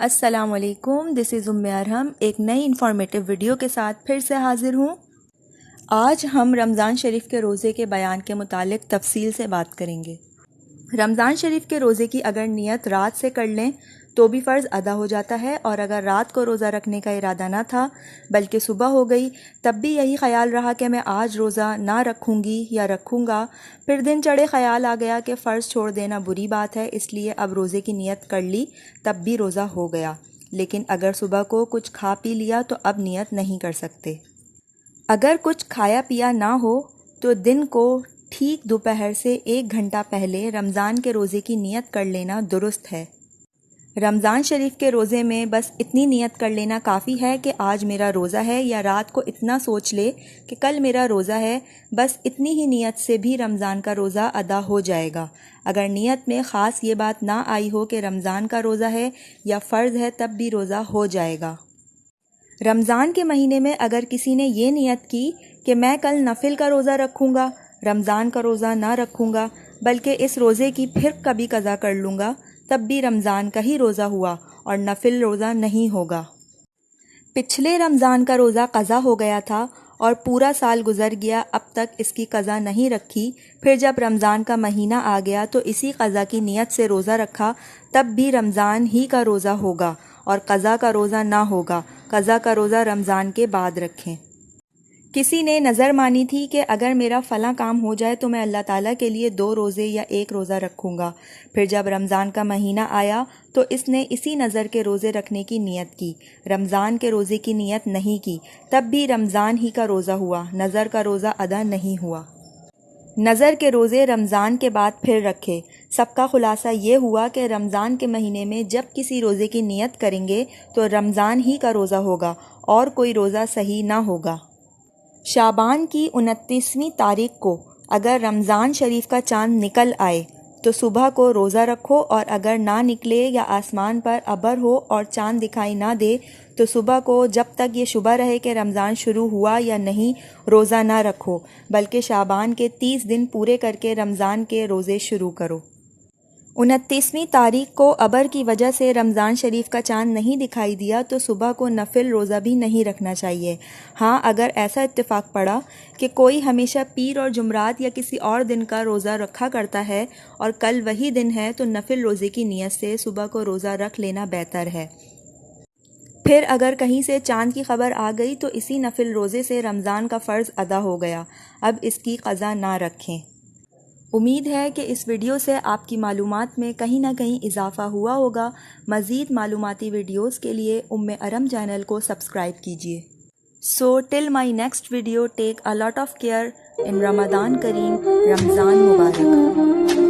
السلام علیکم، دس از ارحم، ایک نئی انفارمیٹیو ویڈیو کے ساتھ پھر سے حاضر ہوں۔ آج ہم رمضان شریف کے روزے کے بیان کے متعلق تفصیل سے بات کریں گے۔ رمضان شریف کے روزے کی اگر نیت رات سے کر لیں تو بھی فرض ادا ہو جاتا ہے، اور اگر رات کو روزہ رکھنے کا ارادہ نہ تھا بلکہ صبح ہو گئی تب بھی یہی خیال رہا کہ میں آج روزہ نہ رکھوں گی یا رکھوں گا، پھر دن چڑھے خیال آ گیا کہ فرض چھوڑ دینا بری بات ہے، اس لیے اب روزے کی نیت کر لی، تب بھی روزہ ہو گیا۔ لیکن اگر صبح کو کچھ کھا پی لیا تو اب نیت نہیں کر سکتے۔ اگر کچھ کھایا پیا نہ ہو تو دن کو ٹھیک دوپہر سے 1 گھنٹہ پہلے رمضان کے روزے کی نیت کر لینا درست ہے۔ رمضان شریف کے روزے میں بس اتنی نیت کر لینا کافی ہے کہ آج میرا روزہ ہے، یا رات کو اتنا سوچ لے کہ کل میرا روزہ ہے، بس اتنی ہی نیت سے بھی رمضان کا روزہ ادا ہو جائے گا۔ اگر نیت میں خاص یہ بات نہ آئی ہو کہ رمضان کا روزہ ہے یا فرض ہے تب بھی روزہ ہو جائے گا۔ رمضان کے مہینے میں اگر کسی نے یہ نیت کی کہ میں کل نفل کا روزہ رکھوں گا، رمضان کا روزہ نہ رکھوں گا بلکہ اس روزے کی پھر کبھی قضا کر لوں گا، تب بھی رمضان کا ہی روزہ ہوا اور نفل روزہ نہیں ہوگا۔ پچھلے رمضان کا روزہ قضا ہو گیا تھا اور پورا سال گزر گیا، اب تک اس کی قضا نہیں رکھی، پھر جب رمضان کا مہینہ آ گیا تو اسی قضا کی نیت سے روزہ رکھا، تب بھی رمضان ہی کا روزہ ہوگا اور قضا کا روزہ نہ ہوگا۔ قضا کا روزہ رمضان کے بعد رکھیں۔ کسی نے نظر مانی تھی کہ اگر میرا فلاں کام ہو جائے تو میں اللہ تعالیٰ کے لیے 2 روزے یا 1 روزہ رکھوں گا، پھر جب رمضان کا مہینہ آیا تو اس نے اسی نظر کے روزے رکھنے کی نیت کی، رمضان کے روزے کی نیت نہیں کی، تب بھی رمضان ہی کا روزہ ہوا، نظر کا روزہ ادا نہیں ہوا۔ نظر کے روزے رمضان کے بعد پھر رکھے۔ سب کا خلاصہ یہ ہوا کہ رمضان کے مہینے میں جب کسی روزے کی نیت کریں گے تو رمضان ہی کا روزہ ہوگا اور کوئی روزہ صحیح نہ ہوگا۔ شعبان کی 29ویں تاریخ کو اگر رمضان شریف کا چاند نکل آئے تو صبح کو روزہ رکھو، اور اگر نہ نکلے یا آسمان پر ابر ہو اور چاند دکھائی نہ دے تو صبح کو جب تک یہ شبہ رہے کہ رمضان شروع ہوا یا نہیں روزہ نہ رکھو، بلکہ شعبان کے 30 دن پورے کر کے رمضان کے روزے شروع کرو۔ 29ویں تاریخ کو ابر کی وجہ سے رمضان شریف کا چاند نہیں دکھائی دیا تو صبح کو نفل روزہ بھی نہیں رکھنا چاہیے۔ ہاں، اگر ایسا اتفاق پڑا کہ کوئی ہمیشہ پیر اور جمعرات یا کسی اور دن کا روزہ رکھا کرتا ہے اور کل وہی دن ہے تو نفل روزے کی نیت سے صبح کو روزہ رکھ لینا بہتر ہے۔ پھر اگر کہیں سے چاند کی خبر آ گئی تو اسی نفل روزے سے رمضان کا فرض ادا ہو گیا، اب اس کی قضا نہ رکھیں۔ امید ہے کہ اس ویڈیو سے آپ کی معلومات میں کہیں نہ کہیں اضافہ ہوا ہوگا۔ مزید معلوماتی ویڈیوز کے لیے ارحم چینل کو سبسکرائب کیجیے۔ So till my next video, take a lot of care in Ramadan Kareem, Ramzan Mubarak.